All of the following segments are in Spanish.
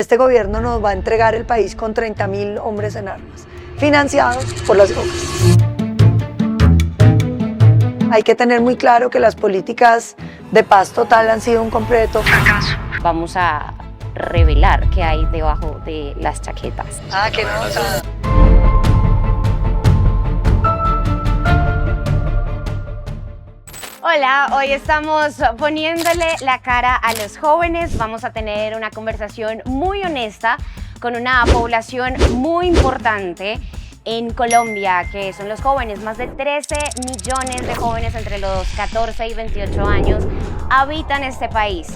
este gobierno nos va a entregar el país con 30.000 hombres en armas, financiados por las drogas. Hay que tener muy claro que las políticas de paz total han sido un completo fracaso. Vamos a revelar qué hay debajo de las chaquetas. Qué nota. Hola, hoy estamos poniéndole la cara a los jóvenes. Vamos a tener una conversación muy honesta con una población muy importante en Colombia, que son los jóvenes. Más de 13 millones de jóvenes entre los 14 y 28 años habitan este país.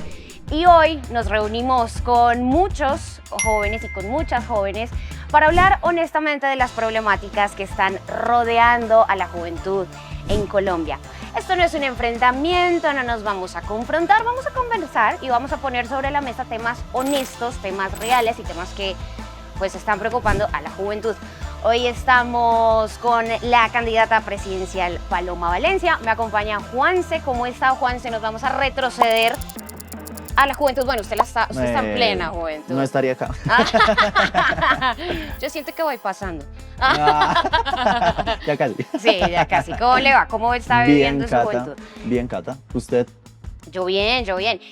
Y hoy nos reunimos con muchos jóvenes y con muchas jóvenes para hablar honestamente de las problemáticas que están rodeando a la juventud en Colombia. Esto no es un enfrentamiento, no nos vamos a confrontar, vamos a conversar y vamos a poner sobre la mesa temas honestos, temas reales y temas que pues están preocupando a la juventud. Hoy estamos con la candidata presidencial Paloma Valencia, me acompaña Juanse. ¿Cómo está, Juanse? Nos vamos a retroceder a la juventud. Bueno, usted está en plena juventud. No estaría acá. Yo siento que voy pasando. Ya casi. Sí, ya casi. ¿Cómo le va? ¿Cómo está viviendo su juventud? Bien, Cata. ¿Usted? Yo bien.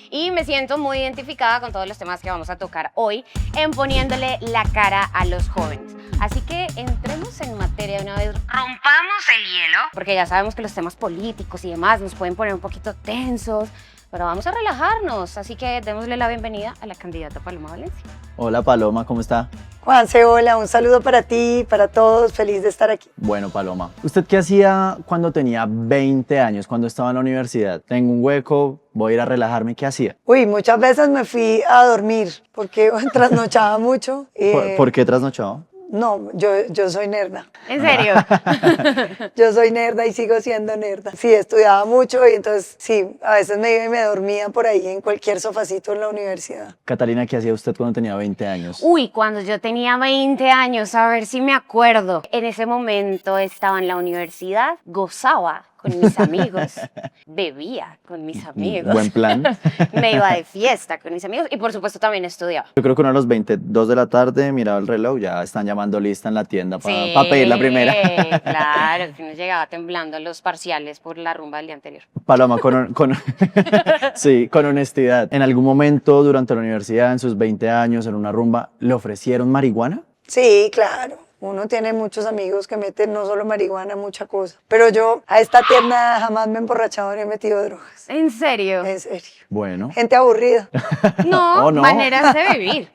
Y me siento muy identificada con todos los temas que vamos a tocar hoy en Poniéndole la cara a los jóvenes. Así que entremos en materia de una vez, rompamos el hielo, porque ya sabemos que los temas políticos y demás nos pueden poner un poquito tensos, pero vamos a relajarnos, así que démosle la bienvenida a la candidata Paloma Valencia. Hola, Paloma, ¿cómo está? Juanse, hola, un saludo para ti, para todos, feliz de estar aquí. Bueno, Paloma, ¿usted qué hacía cuando tenía 20 años, cuando estaba en la universidad? Tengo un hueco, voy a ir a relajarme, ¿qué hacía? Uy, muchas veces me fui a dormir porque trasnochaba mucho. ¿Por qué trasnochaba? No, yo soy nerda. ¿En serio? Yo soy nerda y sigo siendo nerda. Sí, estudiaba mucho y entonces sí, a veces me iba y me dormía por ahí en cualquier sofacito en la universidad. Catalina, ¿qué hacía usted cuando tenía 20 años? Uy, cuando yo tenía 20 años, a ver si me acuerdo. En ese momento estaba en la universidad, gozaba con mis amigos, bebía con mis amigos. Buen plan. Me iba de fiesta con mis amigos y por supuesto también estudiaba. Yo creo que uno a los 22 de la tarde miraba el reloj, ya están llamando lista en la tienda para pedir la primera. Claro, que uno llegaba temblando los parciales por la rumba del día anterior. Paloma, sí, con honestidad. ¿En algún momento durante la universidad, en sus 20 años, en una rumba, le ofrecieron marihuana? Sí, claro. Uno tiene muchos amigos que meten no solo marihuana, mucha cosa. Pero yo a esta tierna edad jamás me he emborrachado ni he metido drogas. ¿En serio? En serio. Bueno. Gente aburrida. No, Oh, no. maneras de vivir.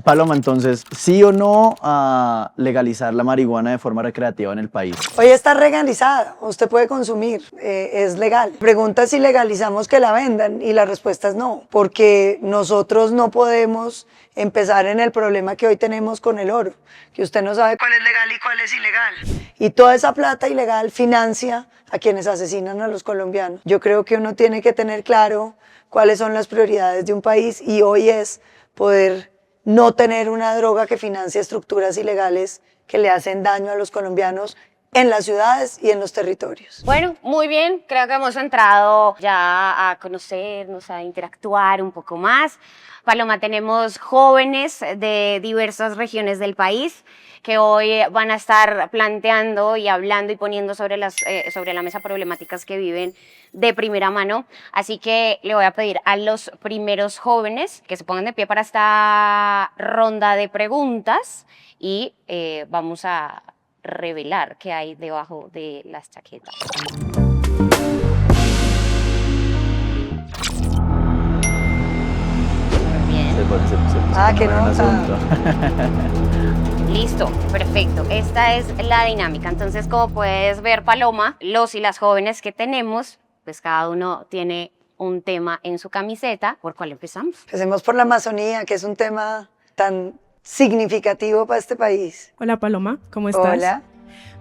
Paloma, entonces, ¿sí o no a legalizar la marihuana de forma recreativa en el país? Hoy está legalizada, usted puede consumir, es legal. Pregunta si legalizamos que la vendan y la respuesta es no, porque nosotros no podemos empezar en el problema que hoy tenemos con el oro, que usted no sabe cuál es legal y cuál es ilegal. Y toda esa plata ilegal financia a quienes asesinan a los colombianos. Yo creo que uno tiene que tener claro cuáles son las prioridades de un país y hoy es poder no tener una droga que financie estructuras ilegales que le hacen daño a los colombianos en las ciudades y en los territorios. Bueno, muy bien, creo que hemos entrado ya a conocernos, a interactuar un poco más. Paloma, tenemos jóvenes de diversas regiones del país que hoy van a estar planteando y hablando y poniendo sobre la mesa problemáticas que viven de primera mano. Así que le voy a pedir a los primeros jóvenes que se pongan de pie para esta ronda de preguntas y vamos a revelar qué hay debajo de las chaquetas. Qué nota. Listo, perfecto. Esta es la dinámica. Entonces, como puedes ver, Paloma, los y las jóvenes que tenemos, pues cada uno tiene un tema en su camiseta. ¿Por cuál empezamos? Empecemos por la Amazonía, que es un tema tan significativo para este país. Hola Paloma, ¿cómo estás? Hola.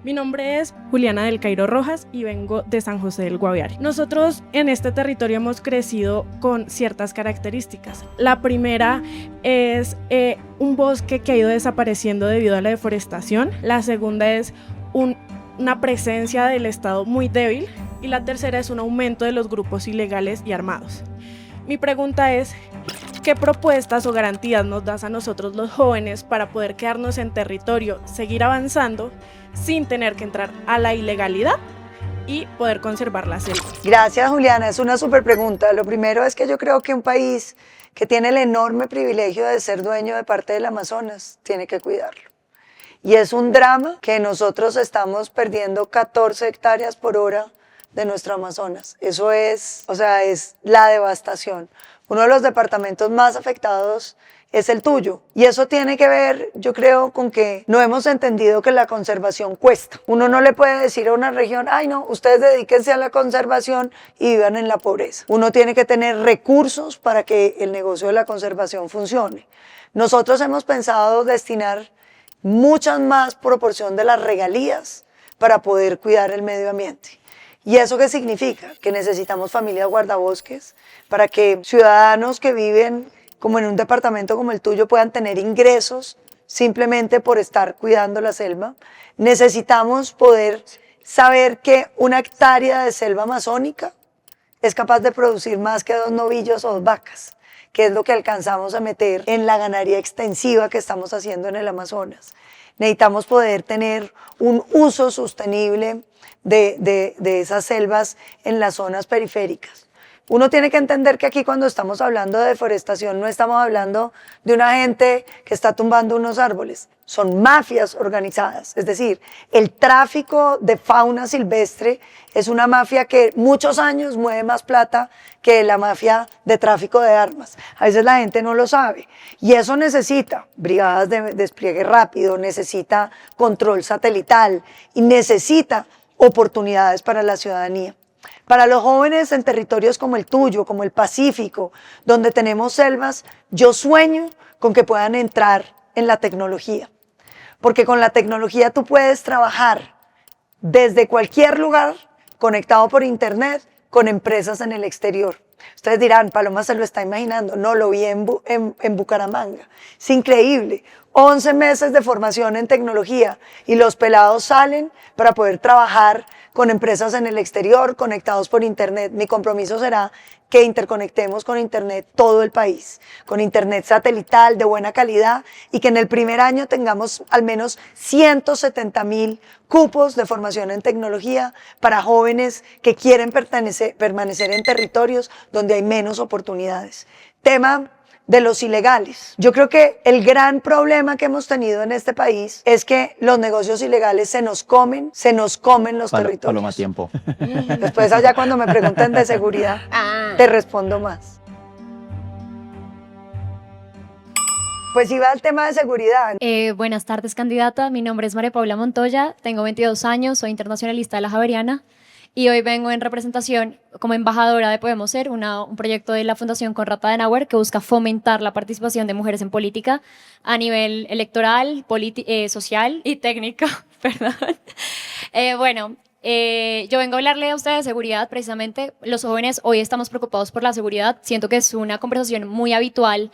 Mi nombre es Juliana del Cairo Rojas y vengo de San José del Guaviare. Nosotros en este territorio hemos crecido con ciertas características. La primera es un bosque que ha ido desapareciendo debido a la deforestación. La segunda es una presencia del Estado muy débil. Y la tercera es un aumento de los grupos ilegales y armados. Mi pregunta es, ¿Qué propuestas o garantías nos das a nosotros los jóvenes para poder quedarnos en territorio, seguir avanzando sin tener que entrar a la ilegalidad y poder conservar la selva? Gracias, Juliana, es una súper pregunta. Lo primero es que yo creo que un país que tiene el enorme privilegio de ser dueño de parte del Amazonas tiene que cuidarlo. Y es un drama que nosotros estamos perdiendo 14 hectáreas por hora de nuestro Amazonas. Eso es, es la devastación. Uno de los departamentos más afectados es el tuyo. Y eso tiene que ver, yo creo, con que no hemos entendido que la conservación cuesta. Uno no le puede decir a una región, ay no, ustedes dedíquense a la conservación y vivan en la pobreza. Uno tiene que tener recursos para que el negocio de la conservación funcione. Nosotros hemos pensado destinar mucha más proporción de las regalías para poder cuidar el medio ambiente. ¿Y eso qué significa? Que necesitamos familias guardabosques para que ciudadanos que viven como en un departamento como el tuyo puedan tener ingresos simplemente por estar cuidando la selva. Necesitamos poder saber que una hectárea de selva amazónica es capaz de producir más que 2 novillos o 2 vacas, que es lo que alcanzamos a meter en la ganadería extensiva que estamos haciendo en el Amazonas. Necesitamos poder tener un uso sostenible de esas selvas en las zonas periféricas. Uno tiene que entender que aquí cuando estamos hablando de deforestación no estamos hablando de una gente que está tumbando unos árboles, son mafias organizadas, es decir, el tráfico de fauna silvestre es una mafia que muchos años mueve más plata que la mafia de tráfico de armas. A veces la gente no lo sabe y eso necesita brigadas de despliegue rápido, necesita control satelital y necesita oportunidades para la ciudadanía. Para los jóvenes en territorios como el tuyo, como el Pacífico, donde tenemos selvas, yo sueño con que puedan entrar en la tecnología. Porque con la tecnología tú puedes trabajar desde cualquier lugar, conectado por internet, con empresas en el exterior. Ustedes dirán, Paloma se lo está imaginando. No, lo vi en Bucaramanga. Es increíble. 11 meses de formación en tecnología y los pelados salen para poder trabajar con empresas en el exterior, conectados por internet. Mi compromiso será que interconectemos con internet todo el país, con internet satelital de buena calidad y que en el primer año tengamos al menos 170.000 cupos de formación en tecnología para jóvenes que quieren permanecer en territorios donde hay menos oportunidades. Tema de los ilegales. Yo creo que el gran problema que hemos tenido en este país es que los negocios ilegales se nos comen los territorios. Paloma, tiempo. Después allá cuando me pregunten de seguridad, te respondo más. Pues iba al tema de seguridad. Buenas tardes, candidata. Mi nombre es María Paula Montoya, tengo 22 años, soy internacionalista de la Javeriana y hoy vengo en representación como embajadora de Podemos Ser, un proyecto de la Fundación Konrad Adenauer que busca fomentar la participación de mujeres en política a nivel electoral, social y técnico. Perdón. Yo vengo a hablarle a ustedes de seguridad, precisamente. Los jóvenes hoy estamos preocupados por la seguridad. Siento que es una conversación muy habitual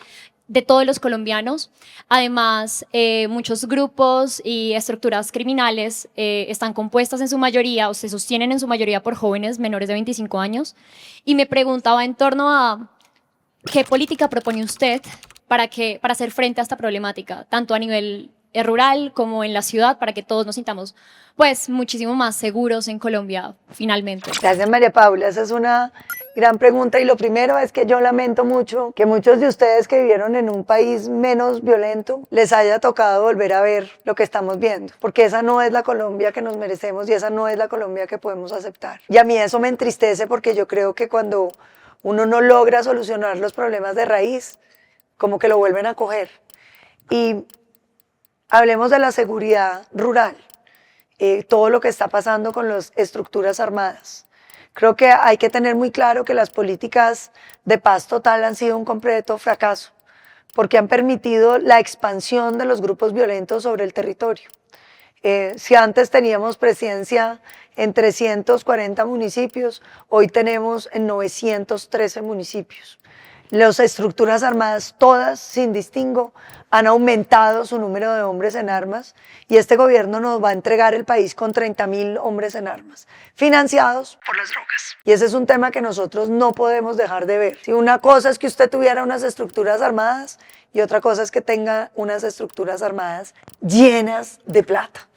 de todos los colombianos. Además, muchos grupos y estructuras criminales están compuestas en su mayoría o se sostienen en su mayoría por jóvenes menores de 25 años. Y me preguntaba en torno a qué política propone usted para hacer frente a esta problemática, tanto a nivel rural como en la ciudad, para que todos nos sintamos pues muchísimo más seguros en Colombia finalmente. Gracias, María Paula, esa es una gran pregunta y lo primero es que yo lamento mucho que muchos de ustedes que vivieron en un país menos violento les haya tocado volver a ver lo que estamos viendo, porque esa no es la Colombia que nos merecemos y esa no es la Colombia que podemos aceptar. Y a mí eso me entristece porque yo creo que cuando uno no logra solucionar los problemas de raíz, como que lo vuelven a coger. Y hablemos de la seguridad rural, todo lo que está pasando con las estructuras armadas. Creo que hay que tener muy claro que las políticas de paz total han sido un completo fracaso, porque han permitido la expansión de los grupos violentos sobre el territorio. Si antes teníamos presencia en 340 municipios, hoy tenemos en 913 municipios. Las estructuras armadas, todas, sin distingo, han aumentado su número de hombres en armas y este gobierno nos va a entregar el país con 30.000 hombres en armas, financiados por las drogas. Y ese es un tema que nosotros no podemos dejar de ver. Si una cosa es que usted tuviera unas estructuras armadas y otra cosa es que tenga unas estructuras armadas llenas de plata.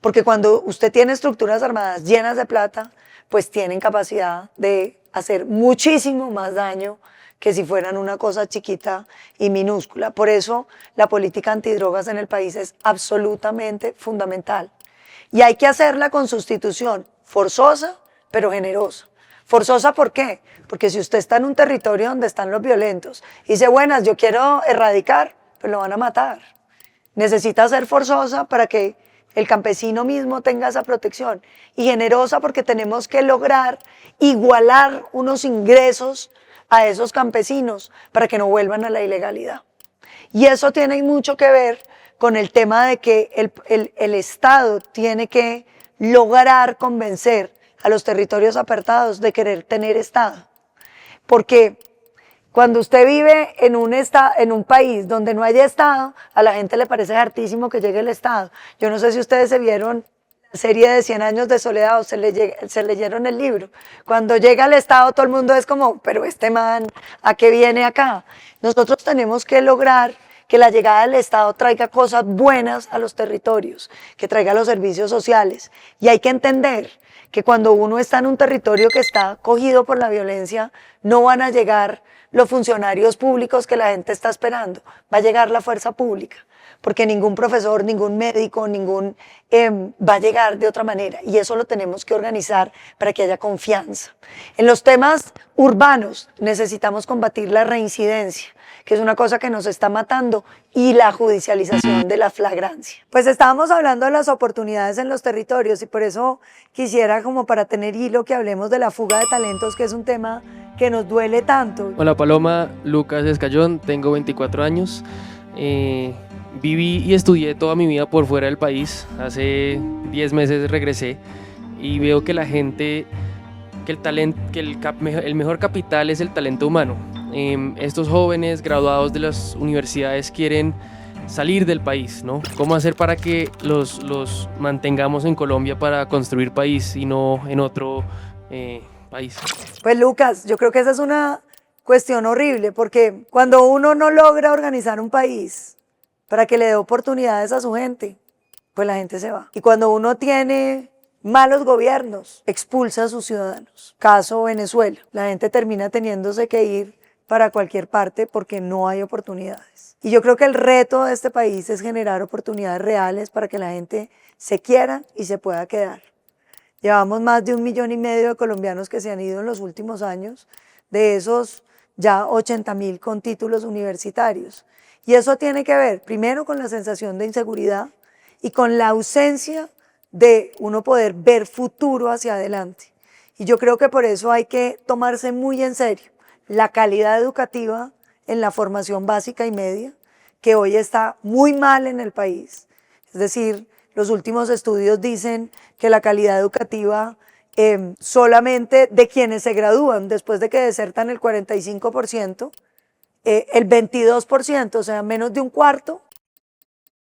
Porque cuando usted tiene estructuras armadas llenas de plata, pues tienen capacidad de hacer muchísimo más daño que si fueran una cosa chiquita y minúscula. Por eso la política antidrogas en el país es absolutamente fundamental. Y hay que hacerla con sustitución forzosa, pero generosa. Forzosa, ¿por qué? Porque si usted está en un territorio donde están los violentos y dice, buenas, yo quiero erradicar, pues lo van a matar. Necesita ser forzosa para que el campesino mismo tenga esa protección. Y generosa porque tenemos que lograr igualar unos ingresos a esos campesinos para que no vuelvan a la ilegalidad. Y eso tiene mucho que ver con el tema de que el Estado tiene que lograr convencer a los territorios apartados de querer tener Estado. Porque cuando usted vive en un país donde no haya Estado, a la gente le parece hartísimo que llegue el Estado. Yo no sé si ustedes se vieron la serie de 100 años de soledad o se leyeron el libro. Cuando llega el Estado todo el mundo es como, pero este man, ¿a qué viene acá? Nosotros tenemos que lograr que la llegada del Estado traiga cosas buenas a los territorios, que traiga los servicios sociales. Y hay que entender que cuando uno está en un territorio que está cogido por la violencia, no van a llegar los funcionarios públicos que la gente está esperando, va a llegar la fuerza pública, porque ningún profesor, ningún médico, va a llegar de otra manera, y eso lo tenemos que organizar para que haya confianza. En los temas urbanos necesitamos combatir la reincidencia, que es una cosa que nos está matando, y la judicialización de la flagrancia. Pues estábamos hablando de las oportunidades en los territorios y por eso quisiera, como para tener hilo, que hablemos de la fuga de talentos, que es un tema que nos duele tanto. Hola Paloma, Lucas Escayón, tengo 24 años. Viví y estudié toda mi vida por fuera del país. Hace 10 meses regresé y veo que la gente, el mejor capital es el talento humano. Estos jóvenes graduados de las universidades quieren salir del país, ¿no? ¿Cómo hacer para que los mantengamos en Colombia para construir país y no en otro país? Pues Lucas, yo creo que esa es una cuestión horrible, porque cuando uno no logra organizar un país para que le dé oportunidades a su gente, pues la gente se va. Y cuando uno tiene malos gobiernos, expulsa a sus ciudadanos. Caso Venezuela, la gente termina teniéndose que ir para cualquier parte porque no hay oportunidades. Y yo creo que el reto de este país es generar oportunidades reales para que la gente se quiera y se pueda quedar. Llevamos más de 1,5 millones de colombianos que se han ido en los últimos años, de esos ya 80.000 con títulos universitarios. Y eso tiene que ver primero con la sensación de inseguridad y con la ausencia de uno poder ver futuro hacia adelante. Y yo creo que por eso hay que tomarse muy en serio la calidad educativa en la formación básica y media, que hoy está muy mal en el país. Es decir, los últimos estudios dicen que la calidad educativa solamente de quienes se gradúan después de que desertan el 45%, el 22%, o sea, menos de un cuarto,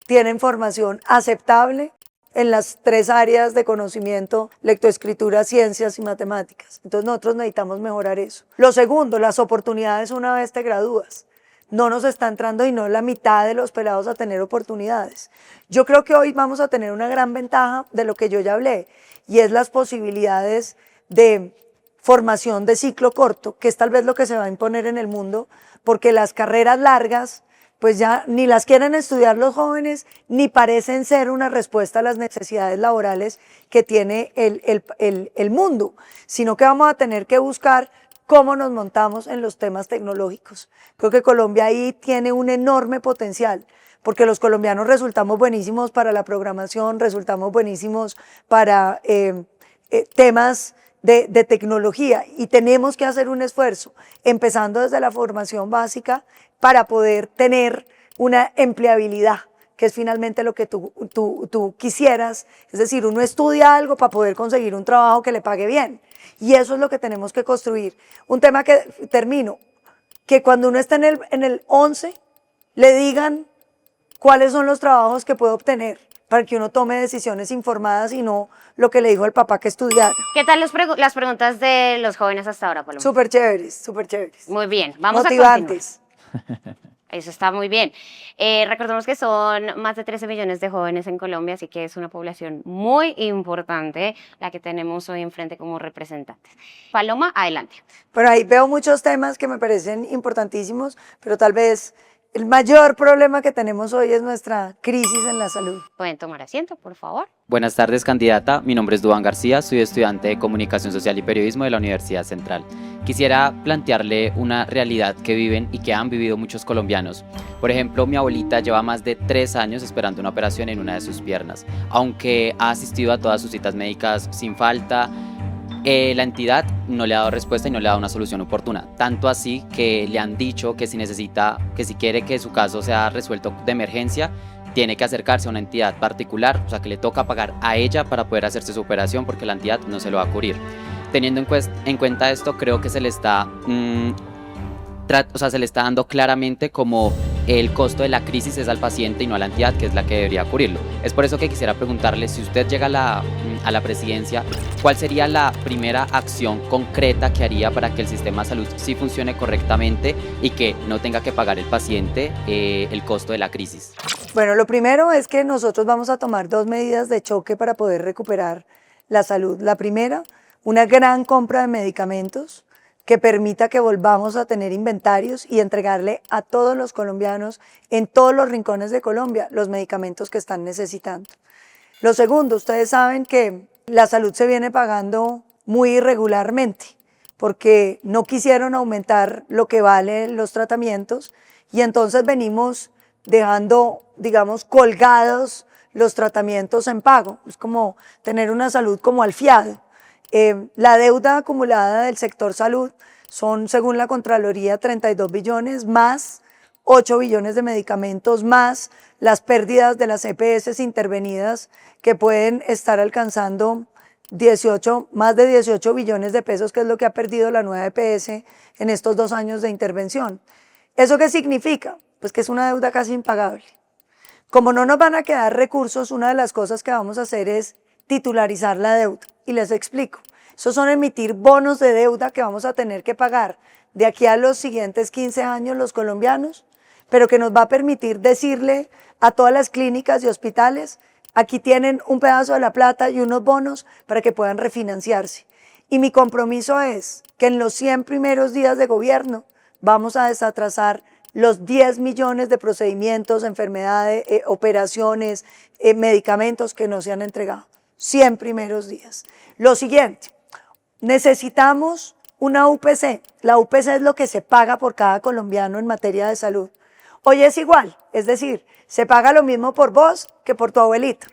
tienen formación aceptable en las 3 áreas de conocimiento: lectoescritura, ciencias y matemáticas. Entonces nosotros necesitamos mejorar eso. Lo segundo, las oportunidades una vez te gradúas. No nos está entrando y no la mitad de los pelados a tener oportunidades. Yo creo que hoy vamos a tener una gran ventaja de lo que yo ya hablé, y es las posibilidades de formación de ciclo corto, que es tal vez lo que se va a imponer en el mundo, porque las carreras largas pues ya ni las quieren estudiar los jóvenes, ni parecen ser una respuesta a las necesidades laborales que tiene el mundo, sino que vamos a tener que buscar cómo nos montamos en los temas tecnológicos. Creo que Colombia ahí tiene un enorme potencial, porque los colombianos resultamos buenísimos para la programación, resultamos buenísimos para temas de tecnología, y tenemos que hacer un esfuerzo, empezando desde la formación básica, para poder tener una empleabilidad, que es finalmente lo que tú quisieras. Es decir, uno estudia algo para poder conseguir un trabajo que le pague bien, y eso es lo que tenemos que construir. Un tema que termino, que cuando uno está en el 11, le digan cuáles son los trabajos que puede obtener para que uno tome decisiones informadas y no lo que le dijo el papá que estudiara. ¿Qué tal las preguntas de los jóvenes hasta ahora, Paloma? Súper chéveres, súper chéveres. Muy bien, vamos a Motivantes. continuar. Eso está muy bien. Recordemos que son más de 13 millones de jóvenes en Colombia, así que es una población muy importante la que tenemos hoy enfrente como representantes. Paloma, adelante. Pero ahí veo muchos temas que me parecen importantísimos, pero tal vez el mayor problema que tenemos hoy es nuestra crisis en la salud. Pueden tomar asiento, por favor. Buenas tardes, candidata. Mi nombre es Duván García, soy estudiante de Comunicación Social y Periodismo de la Universidad Central. Quisiera plantearle una realidad que viven y que han vivido muchos colombianos. Por ejemplo, mi abuelita lleva más de 3 años esperando una operación en una de sus piernas. Aunque ha asistido a todas sus citas médicas sin falta, la entidad no le ha dado respuesta y no le ha dado una solución oportuna. Tanto así que le han dicho que si quiere que su caso sea resuelto de emergencia, tiene que acercarse a una entidad particular, o sea que le toca pagar a ella para poder hacerse su operación porque la entidad no se lo va a cubrir. Teniendo en cuenta esto, creo que se le está dando claramente como el costo de la crisis es al paciente y no a la entidad, que es la que debería cubrirlo. Es por eso que quisiera preguntarle, si usted llega a la presidencia, ¿cuál sería la primera acción concreta que haría para que el sistema de salud sí funcione correctamente y que no tenga que pagar el paciente el costo de la crisis? Bueno, lo primero es que nosotros vamos a tomar 2 medidas de choque para poder recuperar la salud. La primera, una gran compra de medicamentos que permita que volvamos a tener inventarios y entregarle a todos los colombianos en todos los rincones de Colombia los medicamentos que están necesitando. Lo segundo, ustedes saben que la salud se viene pagando muy irregularmente porque no quisieron aumentar lo que valen los tratamientos y entonces venimos dejando, digamos, colgados los tratamientos en pago. Es como tener una salud como al fiado. La deuda acumulada del sector salud son, según la Contraloría, 32 billones, más 8 billones de medicamentos, más las pérdidas de las EPS intervenidas que pueden estar alcanzando más de 18 billones de pesos, que es lo que ha perdido la nueva EPS en estos 2 años de intervención. ¿Eso qué significa? Pues que es una deuda casi impagable. Como no nos van a quedar recursos, una de las cosas que vamos a hacer es titularizar la deuda. Y les explico. Esos son emitir bonos de deuda que vamos a tener que pagar de aquí a los siguientes 15 años los colombianos, pero que nos va a permitir decirle a todas las clínicas y hospitales, aquí tienen un pedazo de la plata y unos bonos para que puedan refinanciarse. Y mi compromiso es que en los 100 primeros días de gobierno vamos a desatrasar los 10 millones de procedimientos, enfermedades, operaciones, medicamentos que no se han entregado. 100 primeros días. Lo siguiente, necesitamos una UPC. La UPC es lo que se paga por cada colombiano en materia de salud. Hoy es igual, es decir, se paga lo mismo por vos que por tu abuelito.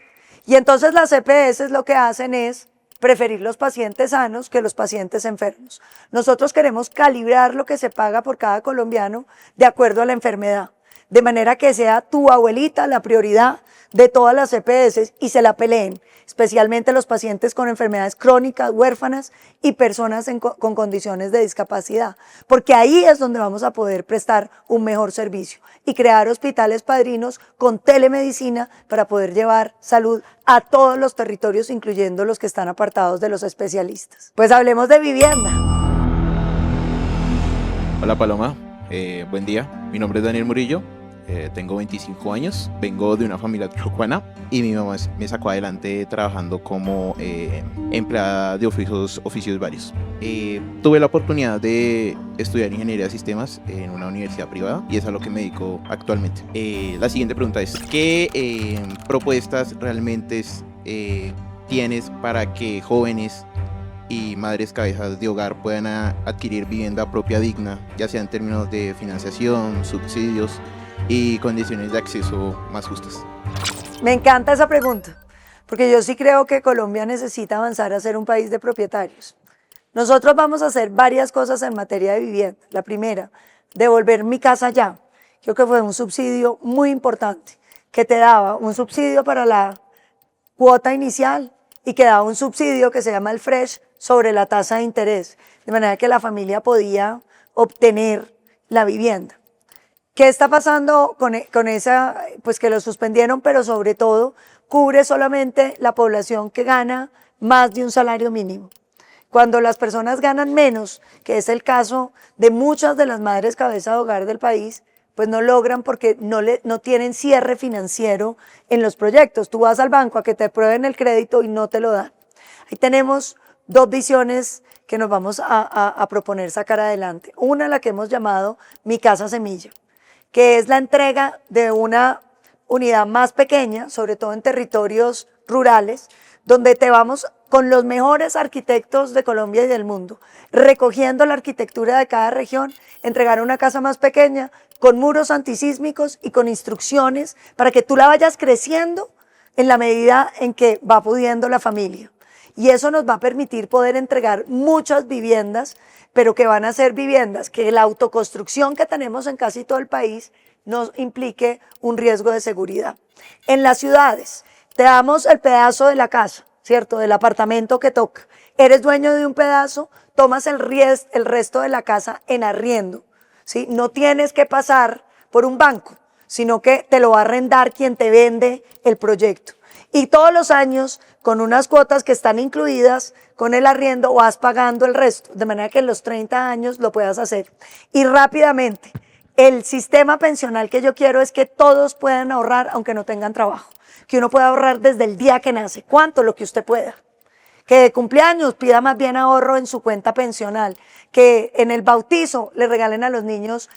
Y entonces las EPS lo que hacen es preferir los pacientes sanos que los pacientes enfermos. Nosotros queremos calibrar lo que se paga por cada colombiano de acuerdo a la enfermedad, de manera que sea tu abuelita la prioridad de todas las EPS y se la peleen, especialmente los pacientes con enfermedades crónicas, huérfanas y personas con condiciones de discapacidad, porque ahí es donde vamos a poder prestar un mejor servicio y crear hospitales padrinos con telemedicina para poder llevar salud a todos los territorios, incluyendo los que están apartados de los especialistas. Pues hablemos de vivienda. Hola Paloma, buen día. Mi nombre es Daniel Murillo. Tengo 25 años, vengo de una familia trucuana y mi mamá me sacó adelante trabajando como empleada de oficios varios. Tuve la oportunidad de estudiar ingeniería de sistemas en una universidad privada y es a lo que me dedico actualmente. La siguiente pregunta es, ¿qué propuestas realmente tienes para que jóvenes y madres cabezas de hogar puedan adquirir vivienda propia digna, ya sea en términos de financiación, subsidios y condiciones de acceso más justas? Me encanta esa pregunta, porque yo sí creo que Colombia necesita avanzar a ser un país de propietarios. Nosotros vamos a hacer varias cosas en materia de vivienda. La primera, devolver mi casa ya. Creo que fue un subsidio muy importante, que te daba un subsidio para la cuota inicial y que daba un subsidio que se llama el FRESH sobre la tasa de interés, de manera que la familia podía obtener la vivienda. ¿Qué está pasando con esa? Pues que lo suspendieron, pero sobre todo cubre solamente la población que gana más de un salario mínimo. Cuando las personas ganan menos, que es el caso de muchas de las madres cabeza de hogar del país, pues no logran porque no tienen cierre financiero en los proyectos. Tú vas al banco a que te aprueben el crédito y no te lo dan. Ahí tenemos dos visiones que nos vamos a proponer sacar adelante. Una, la que hemos llamado Mi Casa Semilla, que es la entrega de una unidad más pequeña, sobre todo en territorios rurales, donde te vamos con los mejores arquitectos de Colombia y del mundo, recogiendo la arquitectura de cada región, entregar una casa más pequeña, con muros antisísmicos y con instrucciones para que tú la vayas creciendo en la medida en que va pudiendo la familia. Y eso nos va a permitir poder entregar muchas viviendas, pero que van a ser viviendas que la autoconstrucción que tenemos en casi todo el país nos implique un riesgo de seguridad. En las ciudades, te damos el pedazo de la casa, ¿cierto? Del apartamento que toca. Eres dueño de un pedazo, tomas el resto de la casa en arriendo, ¿sí? No tienes que pasar por un banco, sino que te lo va a arrendar quien te vende el proyecto. Y todos los años, con unas cuotas que están incluidas, con el arriendo vas pagando el resto, de manera que en los 30 años lo puedas hacer. Y rápidamente, el sistema pensional que yo quiero es que todos puedan ahorrar aunque no tengan trabajo. Que uno pueda ahorrar desde el día que nace. ¿Cuánto? Lo que usted pueda. Que de cumpleaños pida más bien ahorro en su cuenta pensional. Que en el bautizo le regalen a los niños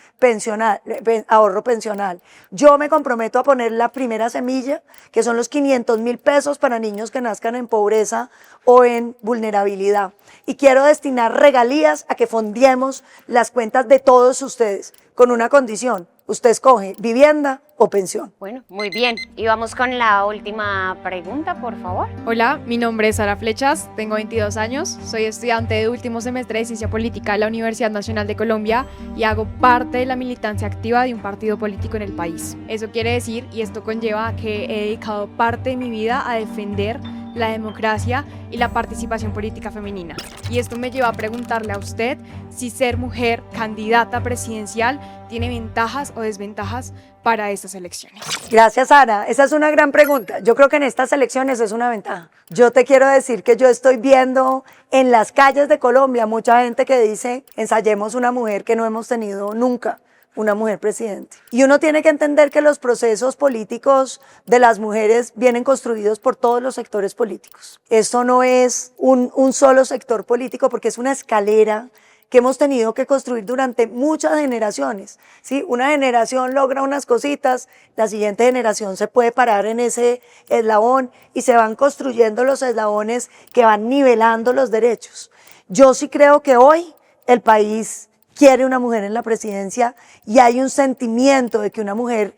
ahorro pensional. Yo me comprometo a poner la primera semilla, que son los 500.000 pesos para niños que nazcan en pobreza o en vulnerabilidad. Y quiero destinar regalías a que fondiemos las cuentas de todos ustedes, con una condición. Usted escoge vivienda o pensión. Bueno, muy bien. Y vamos con la última pregunta, por favor. Hola, mi nombre es Sara Flechas, tengo 22 años, soy estudiante de último semestre de Ciencia Política de la Universidad Nacional de Colombia y hago parte de la militancia activa de un partido político en el país. Eso quiere decir, y esto conlleva que he dedicado parte de mi vida a defender la democracia y la participación política femenina. Y esto me lleva a preguntarle a usted si ser mujer candidata presidencial tiene ventajas o desventajas para estas elecciones. Gracias, Sara. Esa es una gran pregunta. Yo creo que en estas elecciones es una ventaja. Yo te quiero decir que yo estoy viendo en las calles de Colombia mucha gente que dice, ensayemos una mujer que no hemos tenido nunca. Una mujer presidente. Y uno tiene que entender que los procesos políticos de las mujeres vienen construidos por todos los sectores políticos. Esto no es un solo sector político porque es una escalera que hemos tenido que construir durante muchas generaciones, ¿sí? Una generación logra unas cositas, la siguiente generación se puede parar en ese eslabón y se van construyendo los eslabones que van nivelando los derechos. Yo sí creo que hoy el país quiere una mujer en la presidencia y hay un sentimiento de que una mujer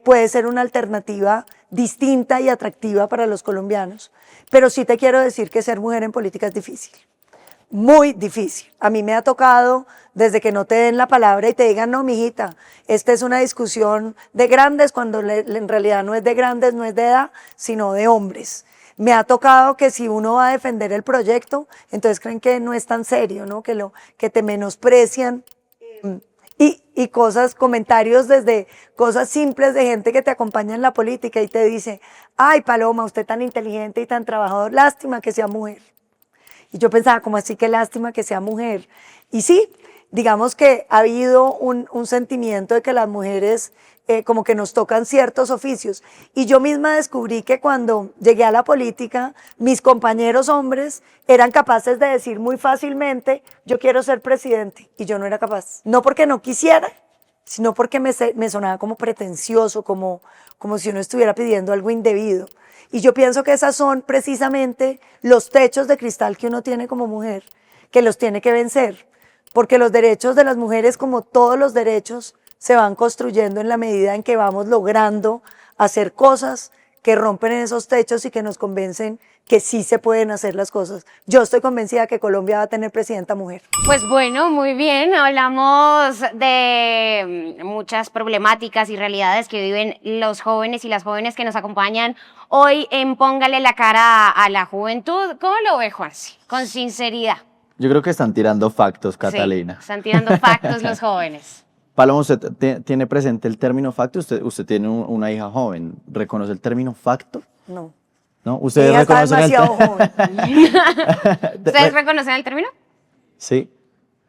puede ser una alternativa distinta y atractiva para los colombianos. Pero sí te quiero decir que ser mujer en política es difícil, muy difícil. A mí me ha tocado desde que no te den la palabra y te digan, no, mijita, esta es una discusión de grandes, cuando en realidad no es de grandes, no es de edad, sino de hombres. Me ha tocado que si uno va a defender el proyecto, entonces creen que no es tan serio, ¿no? Que te menosprecian y comentarios desde cosas simples de gente que te acompaña en la política y te dice, ay, Paloma, usted tan inteligente y tan trabajador, lástima que sea mujer. Y yo pensaba, ¿cómo así que lástima que sea mujer? Y sí, digamos que ha habido un sentimiento de que las mujeres como que nos tocan ciertos oficios. Y yo misma descubrí que cuando llegué a la política, mis compañeros hombres eran capaces de decir muy fácilmente, yo quiero ser presidente, y yo no era capaz. No porque no quisiera, sino porque me sonaba como pretencioso, como si uno estuviera pidiendo algo indebido. Y yo pienso que esas son precisamente los techos de cristal que uno tiene como mujer, que los tiene que vencer. Porque los derechos de las mujeres, como todos los derechos, se van construyendo en la medida en que vamos logrando hacer cosas que rompen en esos techos y que nos convencen que sí se pueden hacer las cosas. Yo estoy convencida que Colombia va a tener presidenta mujer. Pues bueno, muy bien, hablamos de muchas problemáticas y realidades que viven los jóvenes y las jóvenes que nos acompañan hoy en Póngale la Cara a la Juventud. ¿Cómo lo ve, Juansi? Con sinceridad. Yo creo que están tirando factos, Sí, Catalina. están tirando factos los jóvenes. Paloma, ¿usted tiene presente el término facto? Usted tiene una hija joven. ¿Reconoce el término facto? No. ¿No? ¿Ustedes Ella está reconocen demasiado joven. ¿Ustedes reconocen el término? Sí.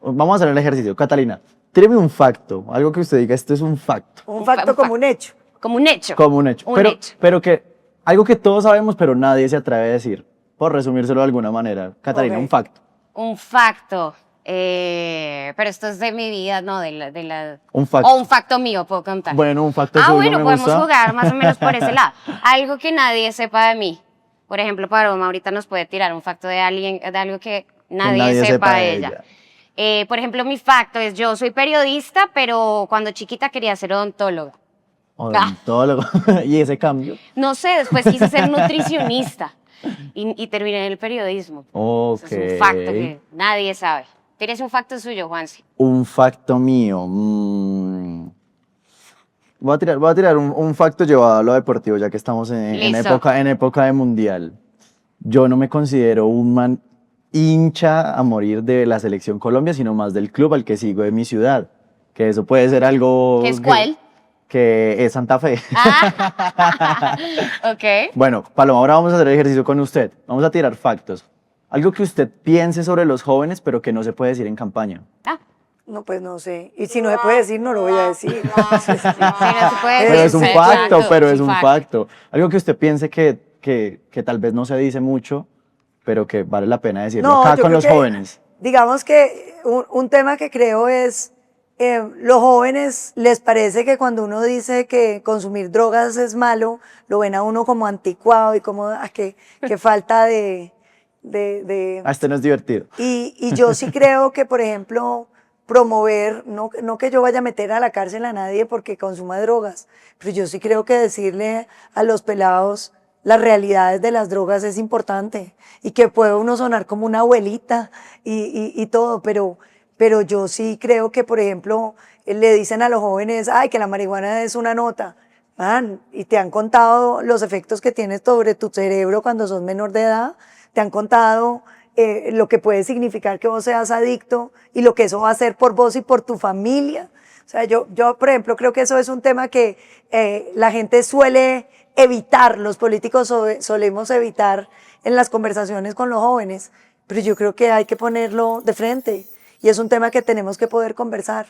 Vamos a hacer el ejercicio. Catalina, tíreme un facto, algo que usted diga, esto es un facto. Un facto como un hecho. Como un hecho. Como un hecho. Un pero, hecho. pero que, algo que todos sabemos, pero nadie se atreve a decir, por resumírselo de alguna manera. Catalina, Ok. un facto. Un facto. Pero esto es de mi vida, no de la... Un facto. O un facto mío, puedo contar. Bueno, un facto Ah, suyo bueno, me podemos gusta. jugar más o menos por ese lado. Algo que nadie sepa de mí. Por ejemplo, Paloma ahorita nos puede tirar un facto de alguien, de algo que nadie sepa de ella. Por ejemplo, mi facto es, yo soy periodista, pero cuando chiquita quería ser odontóloga. Odontólogo. ¿Y ese cambio? No sé, después quise ser nutricionista y terminé en el periodismo. Ok. Eso es un facto que nadie sabe. ¿Tienes un facto suyo, Juansi? Un facto mío. Voy a tirar un facto llevado a lo deportivo, ya que estamos en Listo. época de mundial. Yo no me considero un man hincha a morir de la selección Colombia, sino más del club al que sigo de mi ciudad. Que eso puede ser algo... ¿Qué es cuál? Que es Santa Fe. Ah, ok. Bueno, Paloma, ahora vamos a hacer el ejercicio con usted. Vamos a tirar factos. Algo que usted piense sobre los jóvenes, pero que no se puede decir en campaña. No, pues no sé. Y si no se puede decir, no lo voy a decir. Sí, no se puede Pero decir, es un sí, facto, exacto, pero sí, es un facto. Algo que usted piense que tal vez no se dice mucho, pero que vale la pena decirlo No, acá yo con creo los que, jóvenes. Digamos que un tema que creo es, los jóvenes les parece que cuando uno dice que consumir drogas es malo, lo ven a uno como anticuado y como que falta de Este no es divertido. Y yo sí creo que, por ejemplo, promover, no que yo vaya a meter a la cárcel a nadie porque consuma drogas, pero yo sí creo que decirle a los pelados las realidades de las drogas es importante y que puede uno sonar como una abuelita y todo, pero yo sí creo que, por ejemplo, le dicen a los jóvenes, ay, que la marihuana es una nota, man, y te han contado los efectos que tienes sobre tu cerebro cuando sos menor de edad, te han contado lo que puede significar que vos seas adicto y lo que eso va a hacer por vos y por tu familia. O sea, yo por ejemplo, creo que eso es un tema que la gente suele evitar, los políticos solemos evitar en las conversaciones con los jóvenes, pero yo creo que hay que ponerlo de frente y es un tema que tenemos que poder conversar,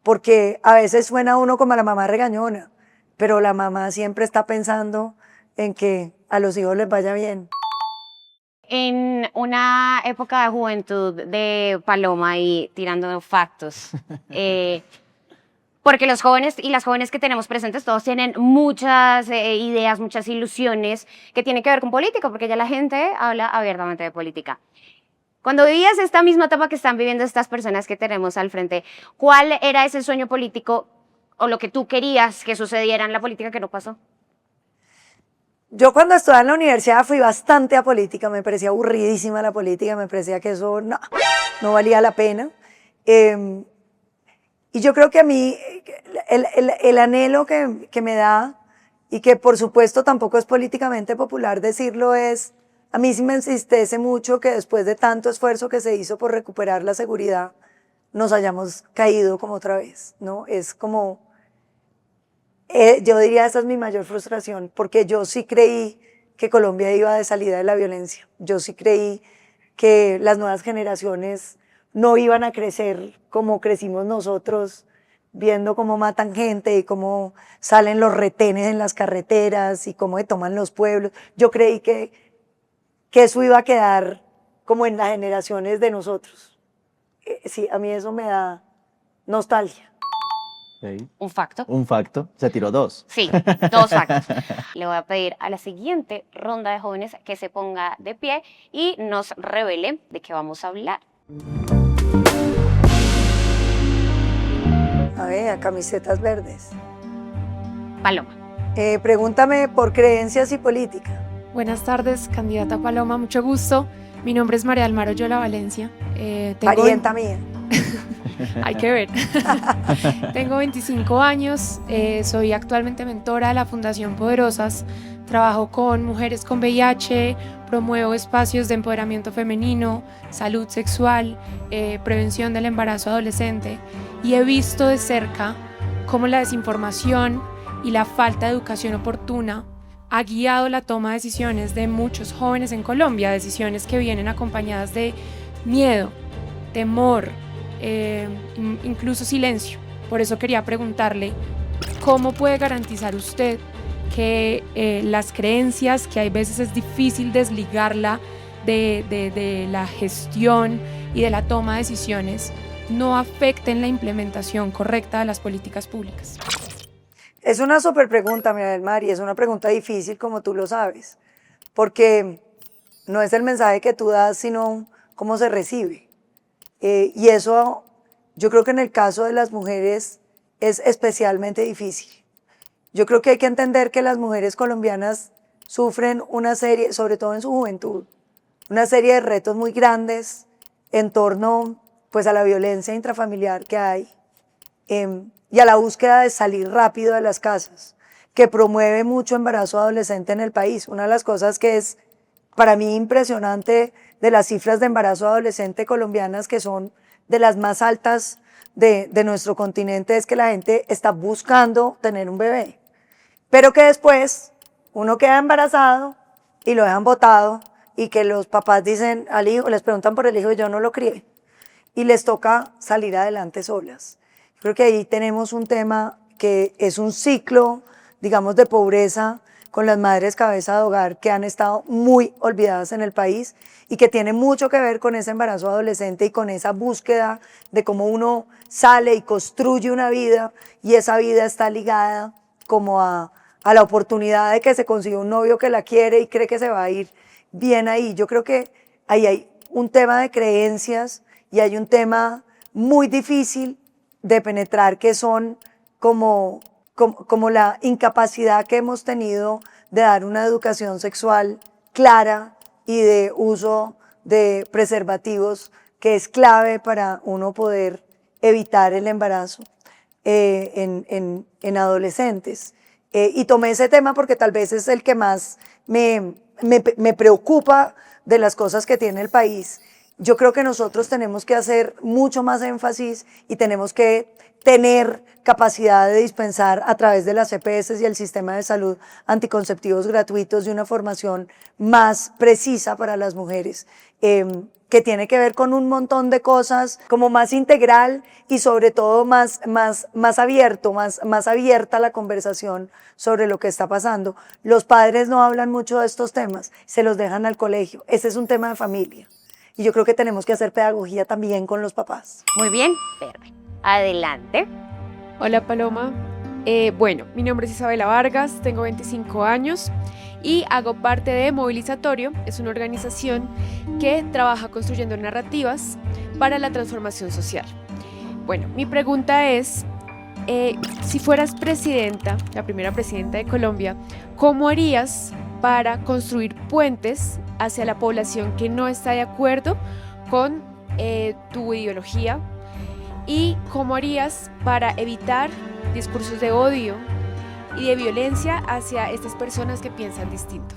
porque a veces suena uno como a la mamá regañona, pero la mamá siempre está pensando en que a los hijos les vaya bien. En una época de juventud de Paloma y tirando factos, porque los jóvenes y las jóvenes que tenemos presentes todos tienen muchas ideas, muchas ilusiones que tienen que ver con política, porque ya la gente habla abiertamente de política. Cuando vivías esta misma etapa que están viviendo estas personas que tenemos al frente, ¿cuál era ese sueño político o lo que tú querías que sucediera en la política que no pasó? Yo cuando estaba en la universidad fui bastante apolítica, me parecía aburridísima la política, me parecía que eso no valía la pena. Y yo creo que a mí el anhelo que me da, y que por supuesto tampoco es políticamente popular decirlo, es, a mí sí me entristece mucho que después de tanto esfuerzo que se hizo por recuperar la seguridad, nos hayamos caído como otra vez, ¿no? Es como... yo diría esa es mi mayor frustración, porque yo sí creí que Colombia iba de salida de la violencia. Yo sí creí que las nuevas generaciones no iban a crecer como crecimos nosotros, viendo cómo matan gente y cómo salen los retenes en las carreteras y cómo se toman los pueblos. Yo creí que eso iba a quedar como en las generaciones de nosotros. Sí, a mí eso me da nostalgia. Okay. ¿Un facto? Un facto. Se tiró dos. Sí, 2 factos. Le voy a pedir a la siguiente ronda de jóvenes que se ponga de pie y nos revele de qué vamos a hablar. A ver, camisetas verdes. Paloma. Pregúntame por creencias y política. Buenas tardes, candidata Paloma, mucho gusto. Mi nombre es María del Mar Oyola Valencia. Parienta mía. Hay que ver. Tengo 25 años, soy actualmente mentora de la Fundación Poderosas. Trabajo con mujeres con VIH, promuevo espacios de empoderamiento femenino, salud sexual, prevención del embarazo adolescente y he visto de cerca cómo la desinformación y la falta de educación oportuna ha guiado la toma de decisiones de muchos jóvenes en Colombia, decisiones que vienen acompañadas de miedo, temor, incluso silencio. Por eso quería preguntarle, ¿cómo puede garantizar usted que las creencias, que hay veces es difícil desligarla de la gestión y de la toma de decisiones, no afecten la implementación correcta de las políticas públicas? Es una súper pregunta, María del Mar, y es una pregunta difícil, como tú lo sabes, porque no es el mensaje que tú das, sino cómo se recibe. Y eso, yo creo que en el caso de las mujeres es especialmente difícil. Yo creo que hay que entender que las mujeres colombianas sufren una serie, sobre todo en su juventud, una serie de retos muy grandes en torno pues, a la violencia intrafamiliar que hay y a la búsqueda de salir rápido de las casas, que promueve mucho embarazo adolescente en el país. Una de las cosas que es para mí impresionante de las cifras de embarazo adolescente colombianas, que son de las más altas de nuestro continente, es que la gente está buscando tener un bebé, pero que después uno queda embarazado y lo dejan botado y que los papás dicen al hijo, les preguntan por el hijo y yo no lo crié, y les toca salir adelante solas. Creo que ahí tenemos un tema que es un ciclo, digamos, de pobreza con las madres cabeza de hogar que han estado muy olvidadas en el país y que tiene mucho que ver con ese embarazo adolescente y con esa búsqueda de cómo uno sale y construye una vida y esa vida está ligada como a la oportunidad de que se consiga un novio que la quiere y cree que se va a ir bien ahí. Yo creo que ahí hay un tema de creencias y hay un tema muy difícil de penetrar, que son como la incapacidad que hemos tenido de dar una educación sexual clara y de uso de preservativos, que es clave para uno poder evitar el embarazo en adolescentes. Y tomé ese tema porque tal vez es el que más me preocupa de las cosas que tiene el país. Yo creo que nosotros tenemos que hacer mucho más énfasis y tenemos que tener capacidad de dispensar a través de las EPS y el sistema de salud anticonceptivos gratuitos y una formación más precisa para las mujeres, que tiene que ver con un montón de cosas, como más integral y sobre todo más abierta la conversación sobre lo que está pasando. Los padres no hablan mucho de estos temas, se los dejan al colegio. Ese es un tema de familia. Y yo creo que tenemos que hacer pedagogía también con los papás. Muy bien, perfecto. Adelante. Hola Paloma, bueno, mi nombre es Isabela Vargas, tengo 25 años y hago parte de Movilizatorio. Es una organización que trabaja construyendo narrativas para la transformación social. Bueno, mi pregunta es, si fueras presidenta, la primera presidenta de Colombia, ¿cómo harías para construir puentes hacia la población que no está de acuerdo con tu ideología? ¿Y cómo harías para evitar discursos de odio y de violencia hacia estas personas que piensan distinto?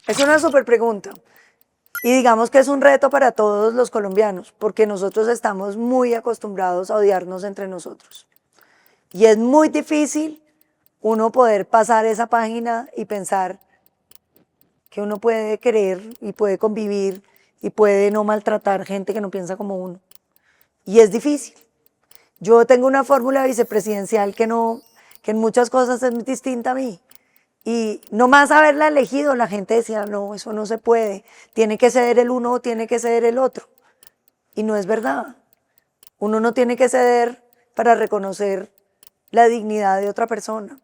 Es una súper pregunta. Y digamos que es un reto para todos los colombianos, porque nosotros estamos muy acostumbrados a odiarnos entre nosotros. Y es muy difícil uno poder pasar esa página y pensar que uno puede querer y puede convivir y puede no maltratar gente que no piensa como uno. Y es difícil. Yo tengo una fórmula vicepresidencial que en muchas cosas es distinta a mí. Y nomás haberla elegido, la gente decía, no, eso no se puede. Tiene que ceder el uno o tiene que ceder el otro. Y no es verdad. Uno no tiene que ceder para reconocer la dignidad de otra persona.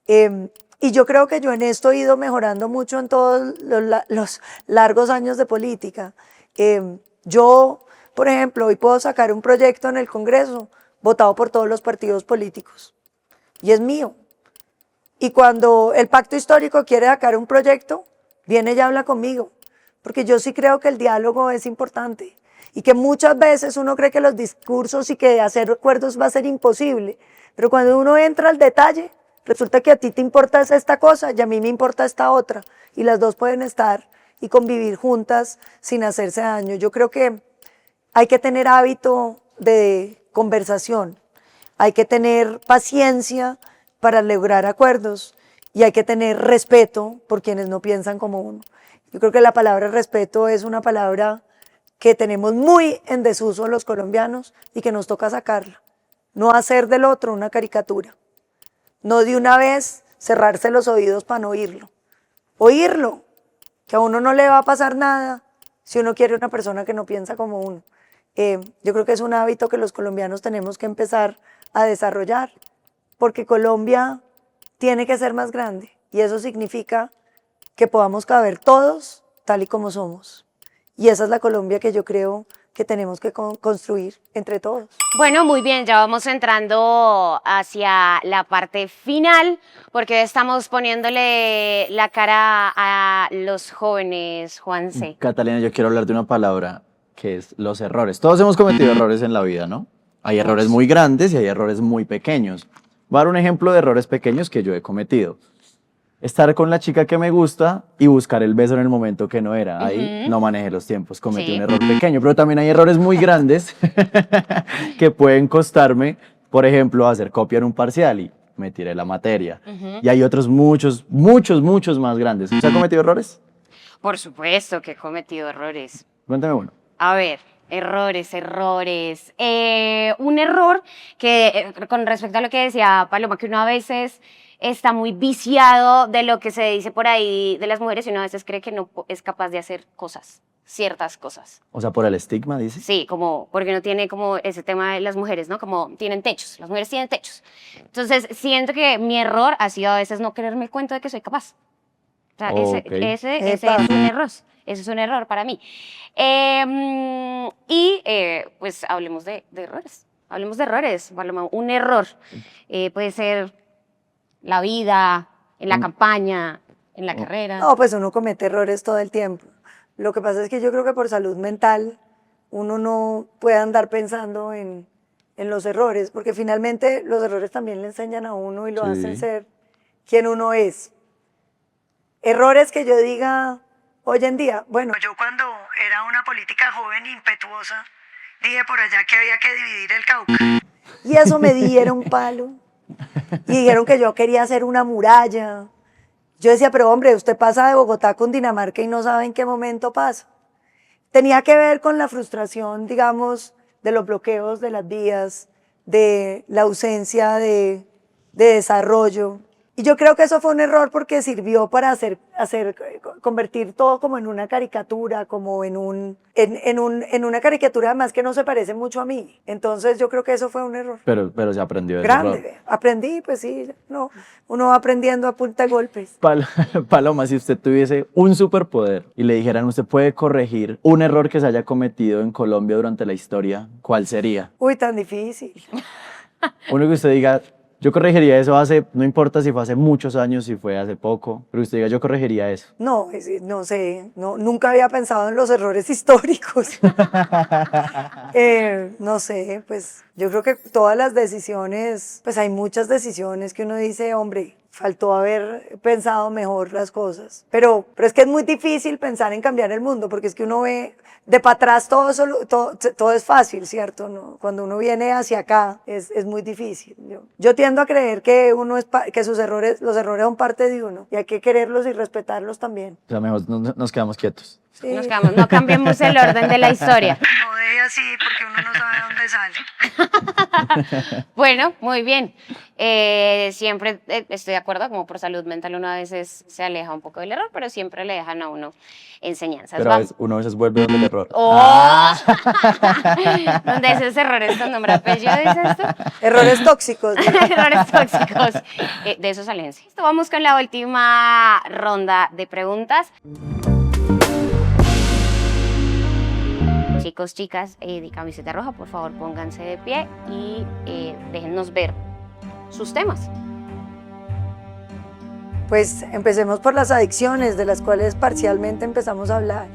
Y yo creo que yo en esto he ido mejorando mucho en todos los largos años de política. Yo, por ejemplo, hoy puedo sacar un proyecto en el Congreso votado por todos los partidos políticos y es mío. Y cuando el Pacto Histórico quiere sacar un proyecto, viene y habla conmigo, porque yo sí creo que el diálogo es importante y que muchas veces uno cree que los discursos y que hacer acuerdos va a ser imposible, pero cuando uno entra al detalle, resulta que a ti te importa esta cosa y a mí me importa esta otra, y las dos pueden estar y convivir juntas sin hacerse daño. Yo creo que hay que tener hábito de conversación, hay que tener paciencia para lograr acuerdos y hay que tener respeto por quienes no piensan como uno. Yo creo que la palabra respeto es una palabra que tenemos muy en desuso los colombianos y que nos toca sacarla. No hacer del otro una caricatura. No de una vez cerrarse los oídos para no oírlo. Oírlo, que a uno no le va a pasar nada si uno quiere una persona que no piensa como uno. Yo creo que es un hábito que los colombianos tenemos que empezar a desarrollar, porque Colombia tiene que ser más grande y eso significa que podamos caber todos tal y como somos. Y esa es la Colombia que yo creo que tenemos que construir entre todos. Bueno, muy bien, ya vamos entrando hacia la parte final, porque estamos poniéndole la cara a los jóvenes, Juanse. Catalina, yo quiero hablar de una palabra que es los errores. Todos hemos cometido errores en la vida, ¿no? Hay errores muy grandes y hay errores muy pequeños. Voy a dar un ejemplo de errores pequeños que yo he cometido. Estar con la chica que me gusta y buscar el beso en el momento que no era. Ahí no manejé los tiempos, cometí un error pequeño. Pero también hay errores muy grandes que pueden costarme, por ejemplo, hacer copia en un parcial y me tiré la materia. Y hay otros muchos más grandes. ¿Usted ha cometido errores? Por supuesto que he cometido errores. Cuéntame uno. A ver, errores. Un error que, con respecto a lo que decía Paloma, que uno a veces está muy viciado de lo que se dice por ahí de las mujeres y uno a veces cree que no es capaz de hacer cosas, ciertas cosas. O sea, por el estigma, dice. Sí, como porque no tiene como ese tema de las mujeres, ¿no? Como tienen techos, las mujeres tienen techos. Entonces, siento que mi error ha sido a veces no quererme el cuento de que soy capaz. O sea, ese es un error. Ese es un error para mí. Pues hablemos de errores. Hablemos de errores. Un error puede ser la vida, en la campaña, en la carrera. No, pues uno comete errores todo el tiempo. Lo que pasa es que yo creo que por salud mental uno no puede andar pensando en los errores, porque finalmente los errores también le enseñan a uno y lo hacen ser quien uno es. Errores que yo diga hoy en día, bueno, yo cuando era una política joven e impetuosa, dije por allá que había que dividir el Cauca. Y eso me dieron palo. Y dijeron que yo quería hacer una muralla. Yo decía, pero hombre, usted pasa de Bogotá con Dinamarca y no sabe en qué momento pasa. Tenía que ver con la frustración, digamos, de los bloqueos de las vías, de la ausencia de desarrollo. Y yo creo que eso fue un error porque sirvió para convertir todo como en una caricatura, como en una caricatura además que no se parece mucho a mí. Entonces yo creo que eso fue un error. Pero se aprendió de grande. error. Aprendí, pues sí, no, uno va aprendiendo a punta de golpes. Paloma, si usted tuviese un superpoder y le dijeran usted puede corregir un error que se haya cometido en Colombia durante la historia, ¿cuál sería? Uy, tan difícil. Uno que usted diga, yo corregiría eso no importa si fue hace muchos años, si fue hace poco, pero usted diga, yo corregiría eso. No, no sé, nunca había pensado en los errores históricos. No sé, pues yo creo que todas las decisiones, pues hay muchas decisiones que uno dice, hombre, faltó haber pensado mejor las cosas. Pero es que es muy difícil pensar en cambiar el mundo, porque es que uno ve de para atrás todo es fácil, ¿cierto? ¿No? Cuando uno viene hacia acá es muy difícil. Yo tiendo a creer que que los errores son parte de uno y hay que quererlos y respetarlos también. O sea, mejor nos quedamos quietos. Sí. No cambiemos el orden de la historia. No deje así porque uno no sabe dónde sale. Bueno, muy bien. Siempre estoy de acuerdo, como por salud mental uno a veces se aleja un poco del error, pero siempre le dejan a uno enseñanzas. Pero uno a veces vuelve donde el error. ¡Oh! ¿Dónde esos errores con nombre y apellido dices tú? Errores tóxicos. Errores tóxicos. De esos aléjense. Vamos con la última ronda de preguntas. Chicos, chicas de camiseta roja, por favor pónganse de pie y déjennos ver sus temas. Pues empecemos por las adicciones, de las cuales parcialmente empezamos a hablar.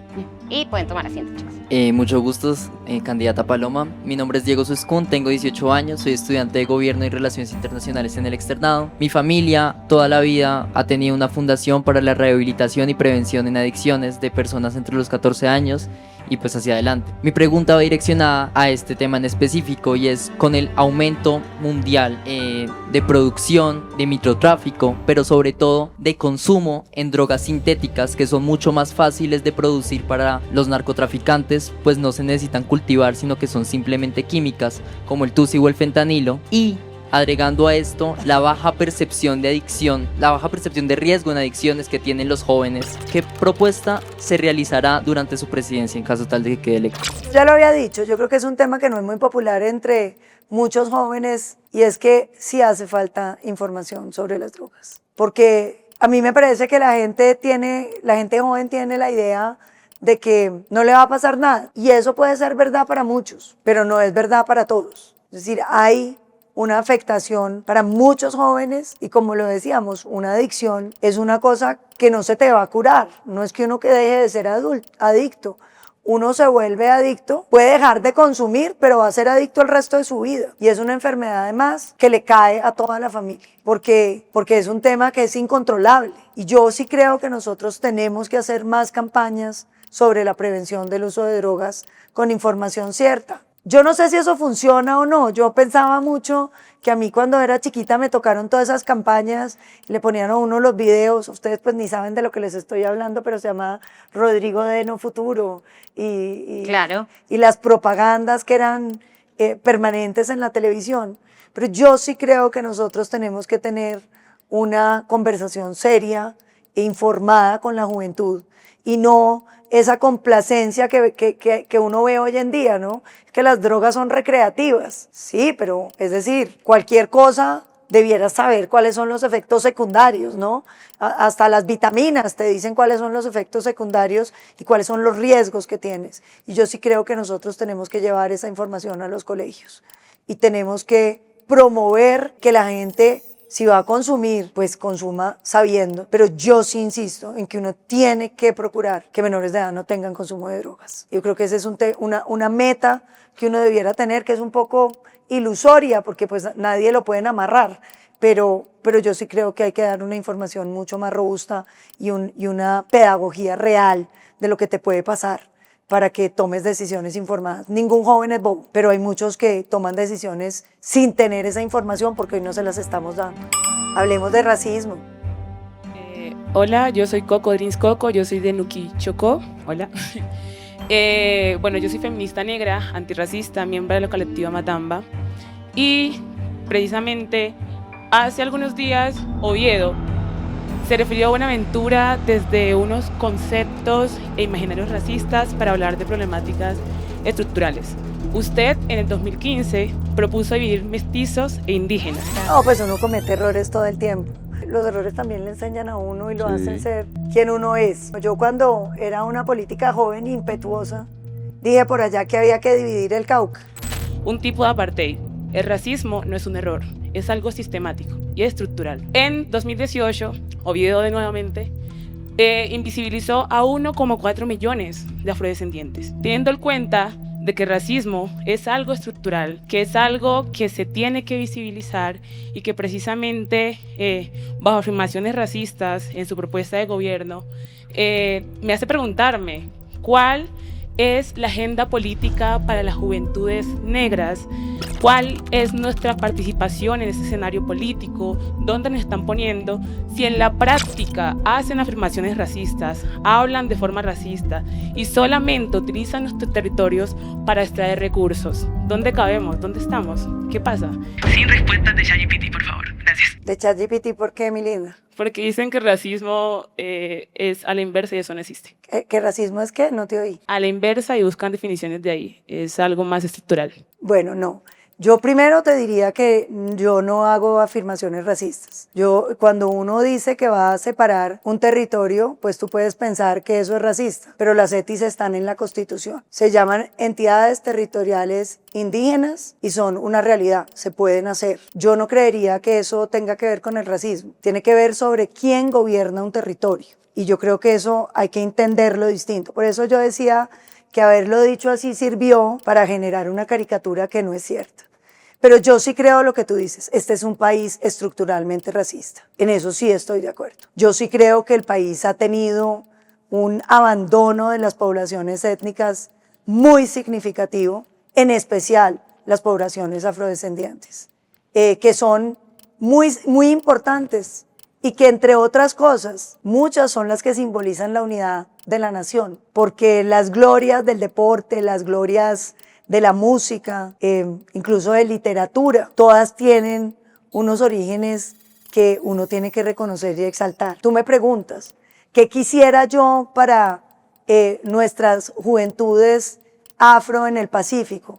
y pueden tomar asiento, chicos. Mucho gusto, candidata Paloma. Mi nombre es Diego Suscún, tengo 18 años, soy estudiante de Gobierno y Relaciones Internacionales en el externado. Mi familia toda la vida ha tenido una fundación para la rehabilitación y prevención en adicciones de personas entre los 14 años y pues hacia adelante. Mi pregunta va direccionada a este tema en específico y es con el aumento mundial de producción, de microtráfico, pero sobre todo de consumo en drogas sintéticas que son mucho más fáciles de producir para los narcotraficantes, pues no se necesitan cultivar, sino que son simplemente químicas como el tusi o el fentanilo, y agregando a esto la baja percepción de adicción, la baja percepción de riesgo en adicciones que tienen los jóvenes. ¿Qué propuesta se realizará durante su presidencia en caso tal de que quede electo? Ya lo había dicho, yo creo que es un tema que no es muy popular entre muchos jóvenes y es que sí hace falta información sobre las drogas. Porque a mí me parece que la gente joven tiene la idea de que no le va a pasar nada y eso puede ser verdad para muchos, pero no es verdad para todos. Es decir, hay una afectación para muchos jóvenes y como lo decíamos, una adicción es una cosa que no se te va a curar, no es que uno que deje de ser adicto, uno se vuelve adicto, puede dejar de consumir, pero va a ser adicto el resto de su vida y es una enfermedad además que le cae a toda la familia porque es un tema que es incontrolable y yo sí creo que nosotros tenemos que hacer más campañas sobre la prevención del uso de drogas con información cierta. Yo no sé si eso funciona o no, yo pensaba mucho que a mí cuando era chiquita me tocaron todas esas campañas y le ponían a uno los videos, ustedes pues ni saben de lo que les estoy hablando, pero se llama Rodrigo de No Futuro Claro. y las propagandas que eran permanentes en la televisión, pero yo sí creo que nosotros tenemos que tener una conversación seria e informada con la juventud y no esa complacencia que uno ve hoy en día, ¿no? Que las drogas son recreativas. Sí, pero es decir, cualquier cosa debieras saber cuáles son los efectos secundarios, ¿no? Hasta las vitaminas te dicen cuáles son los efectos secundarios y cuáles son los riesgos que tienes. Y yo sí creo que nosotros tenemos que llevar esa información a los colegios y tenemos que promover que la gente, si va a consumir, pues consuma sabiendo, pero yo sí insisto en que uno tiene que procurar que menores de edad no tengan consumo de drogas. Yo creo que esa es una meta que uno debiera tener, que es un poco ilusoria, porque pues nadie lo pueden amarrar, pero yo sí creo que hay que dar una información mucho más robusta y una pedagogía real de lo que te puede pasar para que tomes decisiones informadas. Ningún joven es bobo, pero hay muchos que toman decisiones sin tener esa información porque hoy no se las estamos dando. Hablemos de racismo. Hola, yo soy Coco Dreams Coco, yo soy de Nuki Chocó. Hola. Bueno, yo soy feminista negra, antirracista, miembro de la colectiva Matamba. Y precisamente hace algunos días Oviedo se refirió a Buenaventura desde unos conceptos e imaginarios racistas para hablar de problemáticas estructurales. Usted en el 2015 propuso dividir mestizos e indígenas. No, pues uno comete errores todo el tiempo. Los errores también le enseñan a uno y lo hacen ser quien uno es. Yo cuando era una política joven e impetuosa, dije por allá que había que dividir el Cauca. Un tipo de apartheid. El racismo no es un error, es algo sistemático y estructural. En 2018, Oviedo de nuevamente invisibilizó a 1,4 millones de afrodescendientes, teniendo en cuenta de que el racismo es algo estructural, que es algo que se tiene que visibilizar y que precisamente bajo afirmaciones racistas en su propuesta de gobierno me hace preguntarme ¿cuál es la agenda política para las juventudes negras? ¿Cuál es nuestra participación en ese escenario político? ¿Dónde nos están poniendo? Si en la práctica hacen afirmaciones racistas, hablan de forma racista y solamente utilizan nuestros territorios para extraer recursos, ¿dónde cabemos? ¿Dónde estamos? ¿Qué pasa? Sin respuestas de ChatGPT, por favor. Gracias. ¿De ChatGPT por qué, mi linda? Porque dicen que el racismo es a la inversa y eso no existe. ¿Qué racismo es qué? No te oí. A la inversa y buscan definiciones de ahí. Es algo más estructural. Bueno, no. Yo primero te diría que yo no hago afirmaciones racistas. Cuando uno dice que va a separar un territorio, pues tú puedes pensar que eso es racista, pero las ETIs están en la Constitución. Se llaman entidades territoriales indígenas y son una realidad, se pueden hacer. Yo no creería que eso tenga que ver con el racismo. Tiene que ver sobre quién gobierna un territorio. Y yo creo que eso hay que entenderlo distinto. Por eso yo decía que haberlo dicho así sirvió para generar una caricatura que no es cierta. Pero yo sí creo lo que tú dices, este es un país estructuralmente racista. En eso sí estoy de acuerdo. Yo sí creo que el país ha tenido un abandono de las poblaciones étnicas muy significativo, en especial las poblaciones afrodescendientes, que son muy importantes y que, entre otras cosas, muchas son las que simbolizan la unidad de la nación, porque las glorias del deporte, las glorias de la música, incluso de literatura, todas tienen unos orígenes que uno tiene que reconocer y exaltar. Tú me preguntas, ¿qué quisiera yo para nuestras juventudes afro en el Pacífico?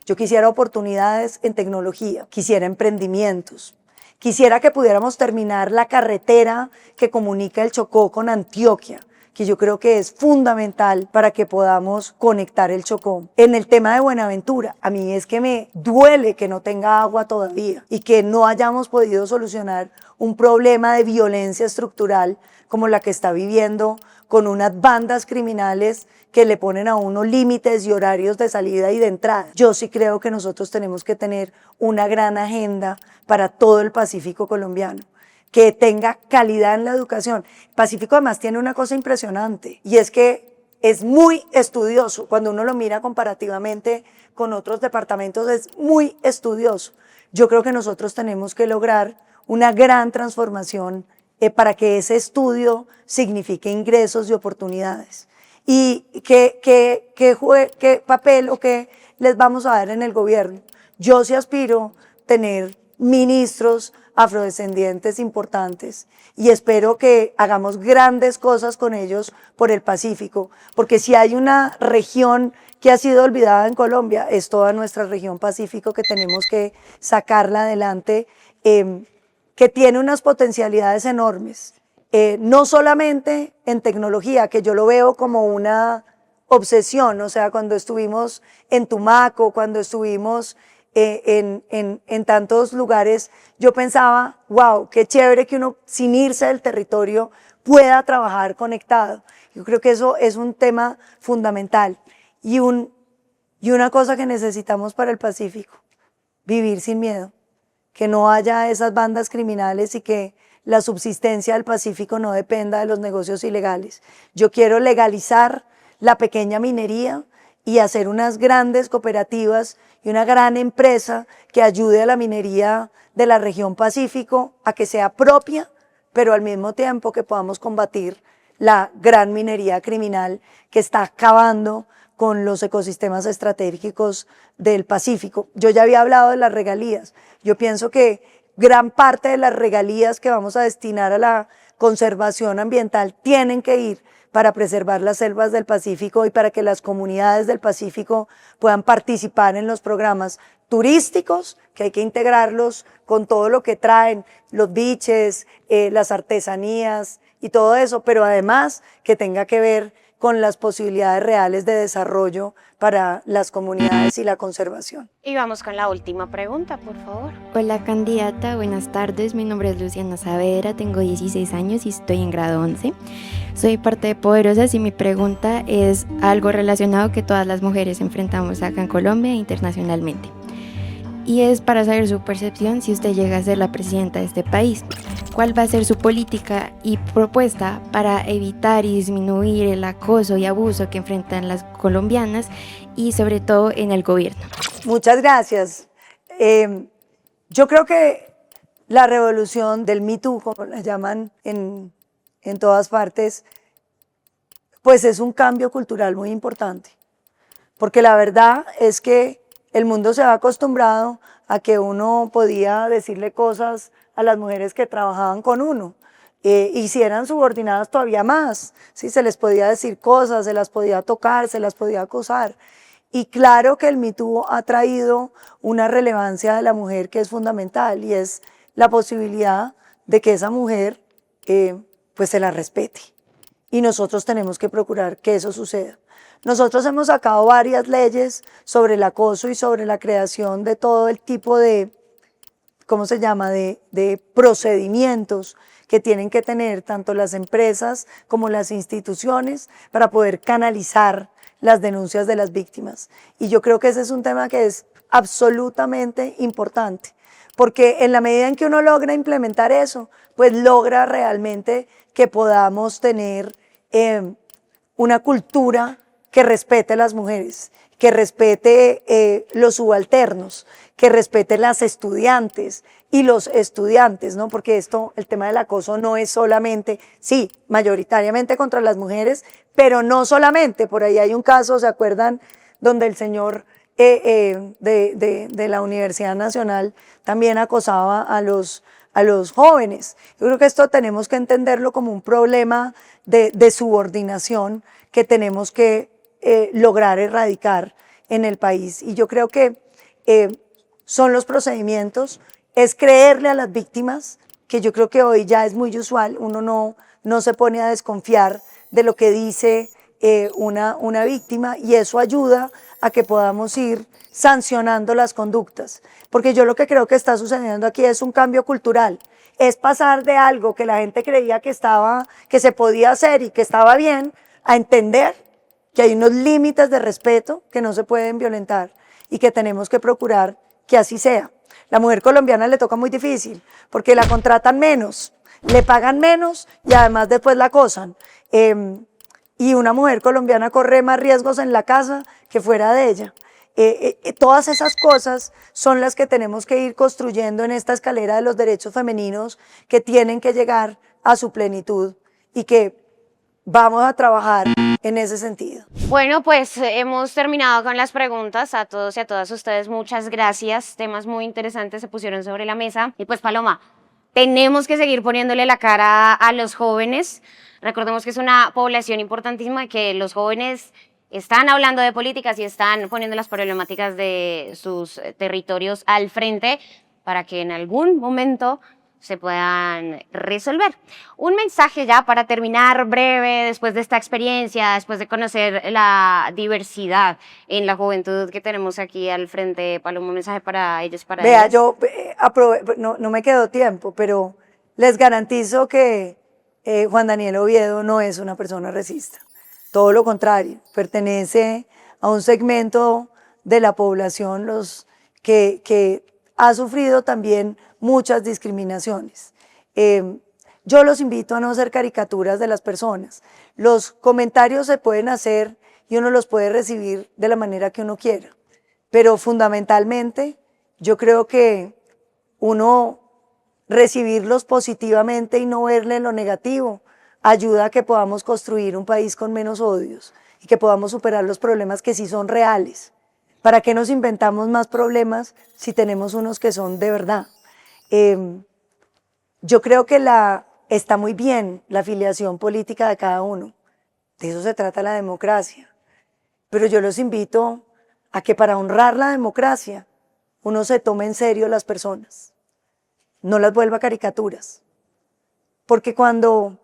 Yo quisiera oportunidades en tecnología, quisiera emprendimientos, quisiera que pudiéramos terminar la carretera que comunica el Chocó con Antioquia, que yo creo que es fundamental para que podamos conectar el Chocó. En el tema de Buenaventura, a mí es que me duele que no tenga agua todavía y que no hayamos podido solucionar un problema de violencia estructural como la que está viviendo, con unas bandas criminales que le ponen a uno límites y horarios de salida y de entrada. Yo sí creo que nosotros tenemos que tener una gran agenda para todo el Pacífico colombiano, que tenga calidad en la educación. El Pacífico además tiene una cosa impresionante, y es que es muy estudioso. Cuando uno lo mira comparativamente con otros departamentos, es muy estudioso. Yo creo que nosotros tenemos que lograr una gran transformación para que ese estudio signifique ingresos y oportunidades. ¿Y qué papel o qué les vamos a dar en el gobierno? Yo sí aspiro a tener ministros afrodescendientes importantes y espero que hagamos grandes cosas con ellos por el Pacífico, porque si hay una región que ha sido olvidada en Colombia, es toda nuestra región Pacífico, que tenemos que sacarla adelante, que tiene unas potencialidades enormes, no solamente en tecnología, que yo lo veo como una obsesión. O sea, cuando estuvimos en Tumaco, cuando estuvimos en tantos lugares, yo pensaba, wow, qué chévere que uno, sin irse del territorio, pueda trabajar conectado. Yo creo que eso es un tema fundamental. Y una cosa que necesitamos para el Pacífico, vivir sin miedo, que no haya esas bandas criminales y que la subsistencia del Pacífico no dependa de los negocios ilegales. Yo quiero legalizar la pequeña minería y hacer unas grandes cooperativas y una gran empresa que ayude a la minería de la región Pacífico a que sea propia, pero al mismo tiempo que podamos combatir la gran minería criminal que está acabando con los ecosistemas estratégicos del Pacífico. Yo ya había hablado de las regalías. Yo pienso que gran parte de las regalías que vamos a destinar a la conservación ambiental tienen que ir para preservar las selvas del Pacífico y para que las comunidades del Pacífico puedan participar en los programas turísticos, que hay que integrarlos con todo lo que traen, los biches, las artesanías y todo eso, pero además que tenga que ver con las posibilidades reales de desarrollo para las comunidades y la conservación. Y vamos con la última pregunta, por favor. Hola candidata, buenas tardes. Mi nombre es Luciana Saavedra, tengo 16 años y estoy en grado 11. Soy parte de Poderosas y mi pregunta es algo relacionado que todas las mujeres enfrentamos acá en Colombia e internacionalmente. Y es para saber su percepción si usted llega a ser la presidenta de este país. ¿Cuál va a ser su política y propuesta para evitar y disminuir el acoso y abuso que enfrentan las colombianas y sobre todo en el gobierno? Muchas gracias. Yo creo que la revolución del Me Too, como la llaman en todas partes, pues es un cambio cultural muy importante. Porque la verdad es que el mundo se ha acostumbrado a que uno podía decirle cosas a las mujeres que trabajaban con uno, y si eran subordinadas todavía más, ¿sí? Se les podía decir cosas, se las podía tocar, se las podía acosar. Y claro que el Me Too ha traído una relevancia de la mujer que es fundamental, y es la posibilidad de que esa mujer pues se la respete. Y nosotros tenemos que procurar que eso suceda. Nosotros hemos sacado varias leyes sobre el acoso y sobre la creación de todo el tipo de, ¿cómo se llama?, de procedimientos que tienen que tener tanto las empresas como las instituciones para poder canalizar las denuncias de las víctimas. Y yo creo que ese es un tema que es absolutamente importante, porque en la medida en que uno logra implementar eso, pues logra realmente que podamos tener una cultura que respete a las mujeres, que respete los subalternos, que respete las estudiantes y los estudiantes, ¿no? Porque el tema del acoso no es solamente, sí, mayoritariamente contra las mujeres, pero no solamente. Por ahí hay un caso, ¿se acuerdan? Donde el señor de la Universidad Nacional también acosaba a los jóvenes. Yo creo que esto tenemos que entenderlo como un problema de subordinación que tenemos que lograr erradicar en el país. Y yo creo que son los procedimientos, es creerle a las víctimas, que yo creo que hoy ya es muy usual, uno no se pone a desconfiar de lo que dice una víctima, y eso ayuda a que podamos ir sancionando las conductas. Porque yo lo que creo que está sucediendo aquí es un cambio cultural, es pasar de algo que la gente creía que se podía hacer y que estaba bien, a entender que hay unos límites de respeto que no se pueden violentar y que tenemos que procurar que así sea. La mujer colombiana le toca muy difícil porque la contratan menos, le pagan menos y además después la acosan. Y una mujer colombiana corre más riesgos en la casa que fuera de ella. Todas esas cosas son las que tenemos que ir construyendo en esta escalera de los derechos femeninos que tienen que llegar a su plenitud y que vamos a trabajar en ese sentido. Bueno, pues hemos terminado con las preguntas. A todos y a todas ustedes, muchas gracias. Temas muy interesantes se pusieron sobre la mesa. Y pues, Paloma, tenemos que seguir poniéndole la cara a los jóvenes. Recordemos que es una población importantísima y que los jóvenes están hablando de políticas y están poniendo las problemáticas de sus territorios al frente para que en algún momento se puedan resolver. Un mensaje ya para terminar breve, después de esta experiencia, después de conocer la diversidad en la juventud que tenemos aquí al frente. Paloma, un mensaje para ellos, para Vea, ellas. yo no me quedó tiempo, pero les garantizo que Juan Daniel Oviedo no es una persona racista. Todo lo contrario, pertenece a un segmento de la población que ha sufrido también muchas discriminaciones. Yo los invito a no hacer caricaturas de las personas. Los comentarios se pueden hacer y uno los puede recibir de la manera que uno quiera, pero fundamentalmente yo creo que uno recibirlos positivamente y no verle lo negativo ayuda a que podamos construir un país con menos odios y que podamos superar los problemas que sí son reales. ¿Para qué nos inventamos más problemas si tenemos unos que son de verdad? Yo creo que está muy bien la afiliación política de cada uno. De eso se trata la democracia. Pero yo los invito a que para honrar la democracia uno se tome en serio las personas. No las vuelva caricaturas. Porque cuando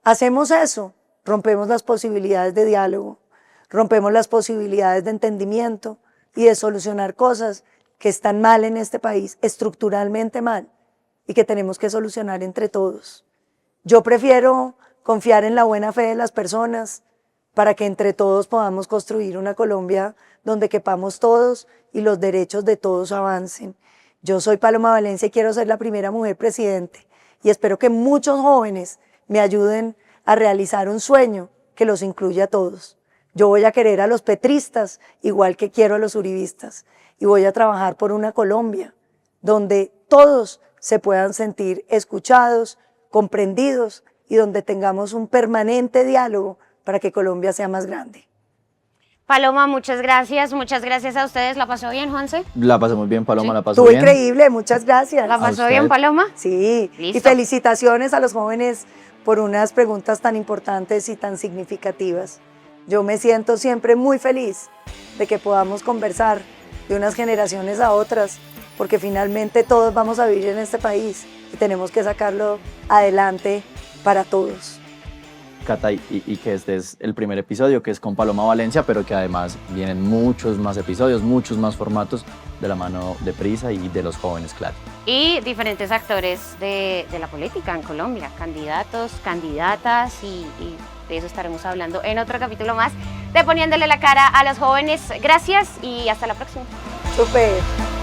hacemos eso, rompemos las posibilidades de diálogo, rompemos las posibilidades de entendimiento y de solucionar cosas que están mal en este país, estructuralmente mal, y que tenemos que solucionar entre todos. Yo prefiero confiar en la buena fe de las personas para que entre todos podamos construir una Colombia donde quepamos todos y los derechos de todos avancen. Yo soy Paloma Valencia y quiero ser la primera mujer presidente y espero que muchos jóvenes me ayuden a realizar un sueño que los incluya a todos. Yo voy a querer a los petristas igual que quiero a los uribistas y voy a trabajar por una Colombia donde todos se puedan sentir escuchados, comprendidos y donde tengamos un permanente diálogo para que Colombia sea más grande. Paloma, muchas gracias a ustedes. ¿La pasó bien, Juanse? La pasé muy bien, Paloma, Sí. la pasó Estuvo bien. increíble, muchas gracias. ¿La pasó bien, Paloma? Sí, Listo. y felicitaciones a los jóvenes por unas preguntas tan importantes y tan significativas. Yo me siento siempre muy feliz de que podamos conversar de unas generaciones a otras, porque finalmente todos vamos a vivir en este país y tenemos que sacarlo adelante para todos. Cata, y que este es el primer episodio, que es con Paloma Valencia, pero que además vienen muchos más episodios, muchos más formatos de la mano de Prisa y de los jóvenes, claro. y diferentes actores de la política en Colombia, candidatos, candidatas y de eso estaremos hablando en otro capítulo más de Poniéndole la Cara a los Jóvenes. Gracias y hasta la próxima. Súper.